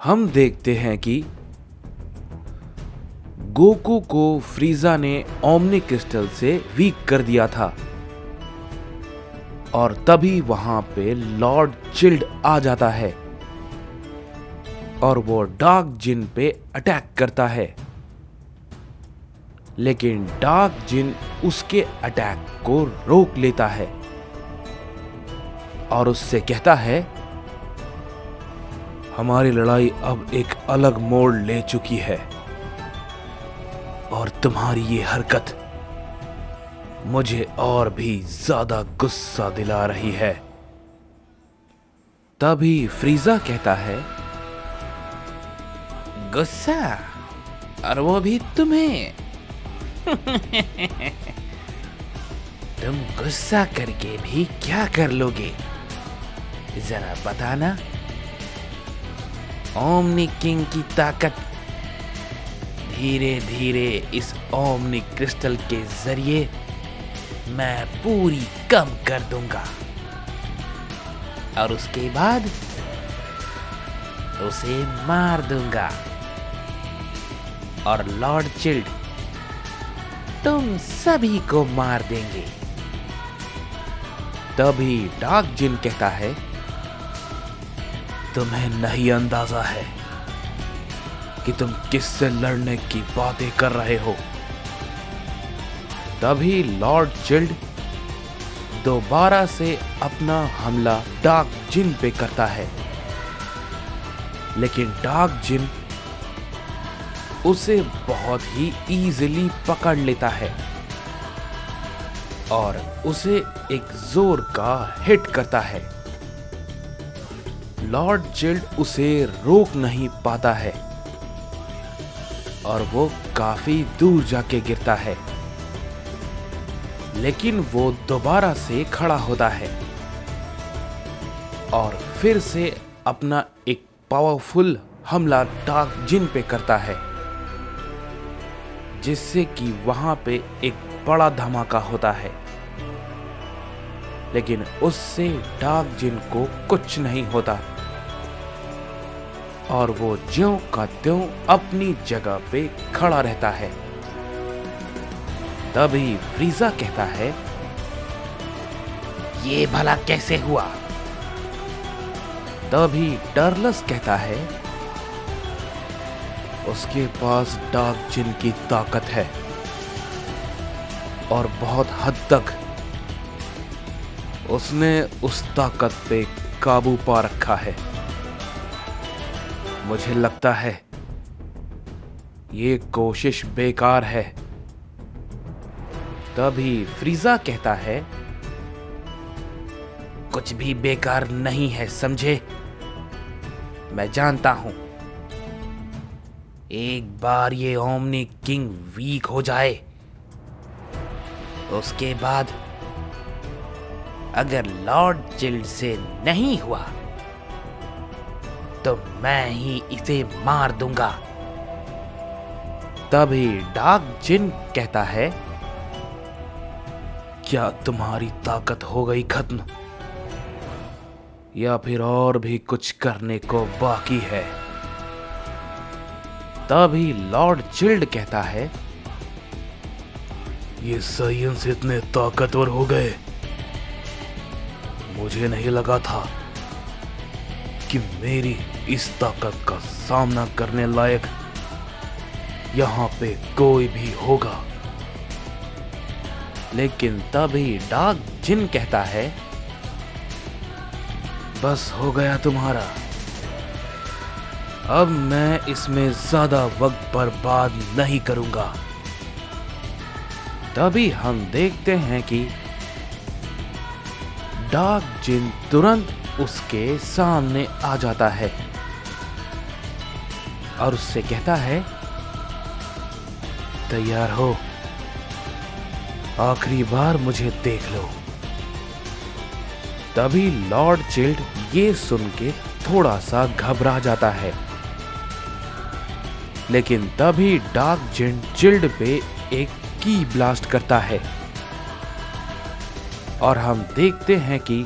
हम देखते हैं कि गोकू को फ्रीजा ने ओमनी क्रिस्टल से वीक कर दिया था और तभी वहां पे लॉर्ड चिल्ड आ जाता है और वो डार्क जिन पे अटैक करता है। लेकिन डार्क जिन उसके अटैक को रोक लेता है और उससे कहता है, हमारी लड़ाई अब एक अलग मोड़ ले चुकी है और तुम्हारी ये हरकत मुझे और भी ज्यादा गुस्सा दिला रही है। तभी फ्रीजा कहता है, गुस्सा? और वो भी तुम्हें? तुम गुस्सा करके भी क्या कर लोगे, जरा बताना। ओमनी किंग की ताकत धीरे धीरे इस ओमनी क्रिस्टल के जरिए मैं पूरी कम कर दूंगा और उसके बाद उसे मार दूंगा और लॉर्ड चिल्ड तुम सभी को मार देंगे। तभी डार्क जिन कहता है, तुम्हें नहीं अंदाजा है कि तुम किससे लड़ने की बातें कर रहे हो। तभी लॉर्ड चिल्ड दोबारा से अपना हमला डार्क जिन पे करता है, लेकिन डार्क जिन उसे बहुत ही इजीली पकड़ लेता है और उसे एक जोर का हिट करता है। लॉर्ड चिल्ड उसे रोक नहीं पाता है और वो काफी दूर जाके गिरता है, लेकिन वो दोबारा से खड़ा होता है और फिर से अपना एक पावरफुल हमला डार्क जिन पे करता है, जिससे कि वहां पे एक बड़ा धमाका होता है। लेकिन उससे डार्क जिन को कुछ नहीं होता और वो ज्यों का त्यों अपनी जगह पे खड़ा रहता है। तभी फ्रीजा कहता है, ये भला कैसे हुआ? तभी टर्लस कहता है, उसके पास डार्क जिन की ताकत है और बहुत हद तक उसने उस ताकत पे काबू पा रखा है। मुझे लगता है ये कोशिश बेकार है। तभी फ्रीजा कहता है, कुछ भी बेकार नहीं है, समझे? मैं जानता हूं, एक बार ये ओमनी किंग वीक हो जाए, उसके बाद अगर लॉर्ड चिल्ड से नहीं हुआ तो मैं ही इसे मार दूंगा। तभी डार्क जिन कहता है, क्या तुम्हारी ताकत हो गई खत्म या फिर और भी कुछ करने को बाकी है? तभी लॉर्ड चिल्ड कहता है, ये साइंस इतने ताकतवर हो गए, मुझे नहीं लगा था कि मेरी इस ताकत का सामना करने लायक यहां पे कोई भी होगा। लेकिन तभी डार्क जिन कहता है, बस हो गया तुम्हारा, अब मैं इसमें ज्यादा वक्त बर्बाद नहीं करूंगा। तभी हम देखते हैं कि डार्क जिन तुरंत उसके सामने आ जाता है और उससे कहता है, तैयार हो, आखिरी बार मुझे देख लो। तभी लॉर्ड चिल्ड ये सुन के थोड़ा सा घबरा जाता है, लेकिन तभी डार्क जिन चिल्ड पे एक की ब्लास्ट करता है और हम देखते हैं कि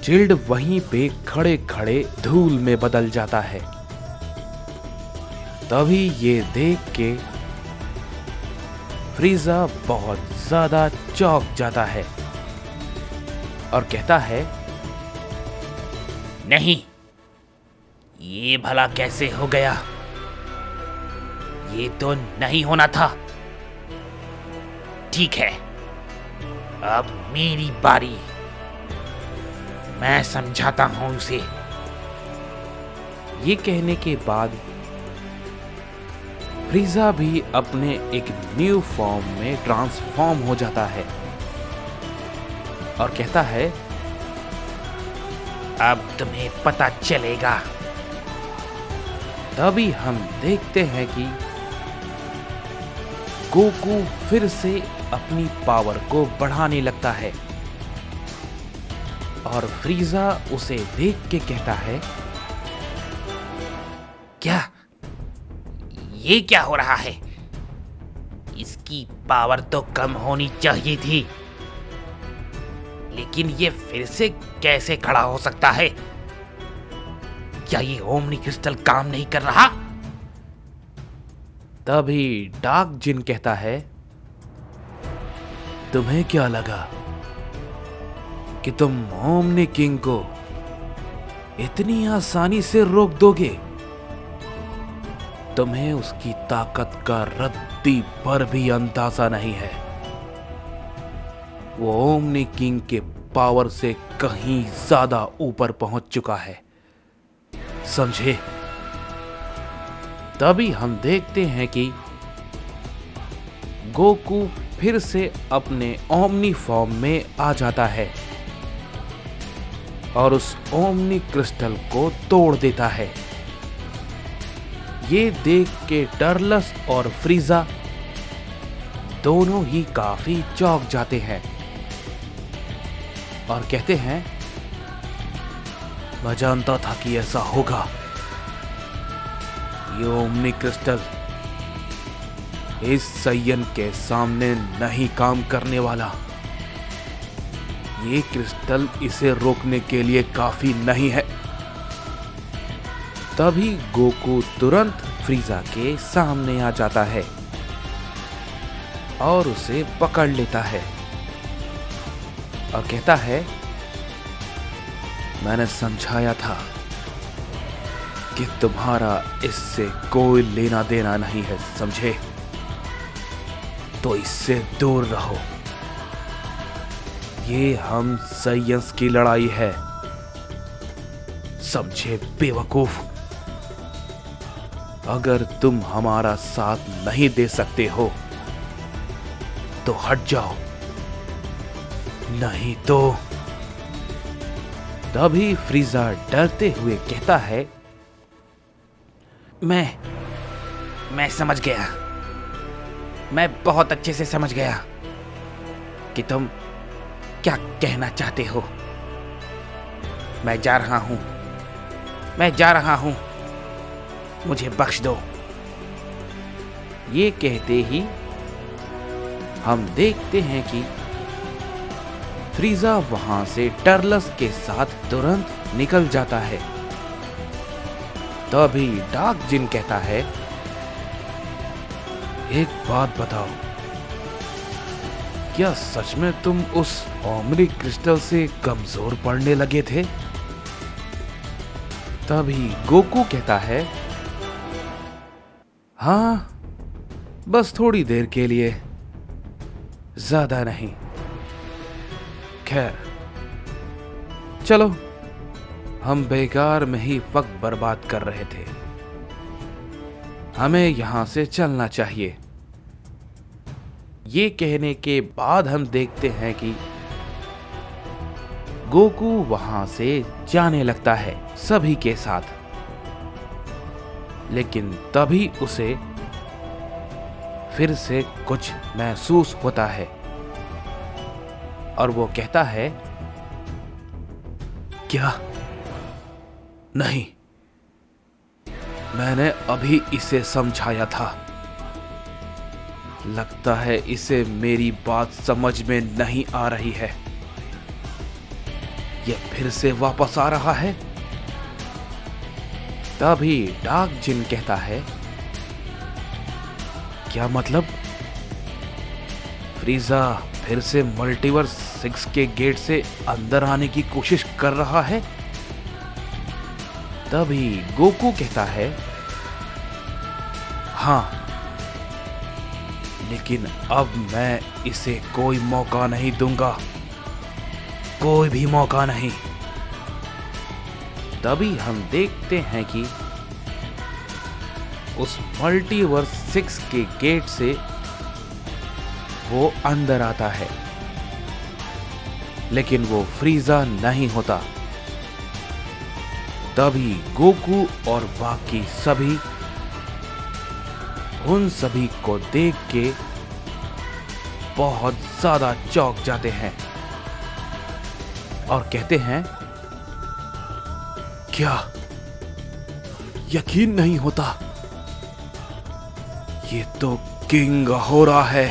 चिल्ड वहीं पे खड़े खड़े धूल में बदल जाता है। तभी ये देख के फ्रीजा बहुत ज्यादा चौंक जाता है और कहता है, नहीं, ये भला कैसे हो गया? ये तो नहीं होना था। ठीक है, अब मेरी बारी, मैं समझाता हूं उसे। ये कहने के बाद फ्रीजा भी अपने एक न्यू फॉर्म में ट्रांसफॉर्म हो जाता है और कहता है, अब तुम्हें पता चलेगा। तभी हम देखते हैं कि गोकू फिर से अपनी पावर को बढ़ाने लगता है और फ्रीजा उसे देख के कहता है, क्या ये क्या हो रहा है? इसकी पावर तो कम होनी चाहिए थी, लेकिन ये फिर से कैसे खड़ा हो सकता है? क्या ये ओमनी क्रिस्टल काम नहीं कर रहा? तभी डार्क जिन कहता है, तुम्हें क्या लगा कि तुम ओमनी किंग को इतनी आसानी से रोक दोगे? तुम्हें उसकी ताकत का रत्ती भर भी अंदाजा नहीं है। वो ओमनी किंग के पावर से कहीं ज्यादा ऊपर पहुंच चुका है, समझे? तभी हम देखते हैं कि गोकू फिर से अपने ओमनी फॉर्म में आ जाता है और उस ओमनी क्रिस्टल को तोड़ देता है। ये देख के टर्लस और फ्रीजा दोनों ही काफी चौंक जाते हैं और कहते हैं, मैं जानता था कि ऐसा होगा। ये ओमनी क्रिस्टल इस सय्यन के सामने नहीं काम करने वाला। ये क्रिस्टल इसे रोकने के लिए काफी नहीं है। तभी गोकू तुरंत फ्रीजा के सामने आ जाता है और उसे पकड़ लेता है और कहता है, मैंने समझाया था कि तुम्हारा इससे कोई लेना देना नहीं है, समझे? तो इससे दूर रहो। ये हम साइंस की लड़ाई है, समझे बेवकूफ? अगर तुम हमारा साथ नहीं दे सकते हो तो हट जाओ, नहीं तो। तभी फ्रीजा डरते हुए कहता है, मैं समझ गया। मैं बहुत अच्छे से समझ गया कि तुम क्या कहना चाहते हो। मैं जा रहा हूं, मुझे बख्श दो। ये कहते ही हम देखते हैं कि फ्रीजा वहां से टर्लस के साथ तुरंत निकल जाता है। तभी डार्क जिन कहता है, एक बात बताओ, क्या सच में तुम उस ओमनी क्रिस्टल से कमजोर पड़ने लगे थे? तभी गोकू कहता है, हाँ, बस थोड़ी देर के लिए, ज्यादा नहीं। खैर, चलो, हम बेकार में ही वक्त बर्बाद कर रहे थे। हमें यहां से चलना चाहिए। ये कहने के बाद हम देखते हैं कि गोकू वहां से जाने लगता है सभी के साथ। लेकिन तभी उसे फिर से कुछ महसूस होता है और वो कहता है, क्या? नहीं, मैंने अभी इसे समझाया था। लगता है इसे मेरी बात समझ में नहीं आ रही है। ये फिर से वापस आ रहा है। तभी डार्क जिन कहता है, क्या मतलब? फ्रीजा फिर से मल्टीवर्स 6 के गेट से अंदर आने की कोशिश कर रहा है। तभी गोकू कहता है, हाँ, लेकिन अब मैं इसे कोई मौका नहीं दूंगा, कोई भी मौका नहीं। तभी हम देखते हैं कि उस मल्टीवर्स 6 के गेट से वो अंदर आता है, लेकिन वो फ्रीजा नहीं होता। तभी गोकू और बाकी सभी उन सभी को देख के बहुत ज्यादा चौंक जाते हैं और कहते हैं, क्या यकीन नहीं होता, ये तो किंग हो रहा है।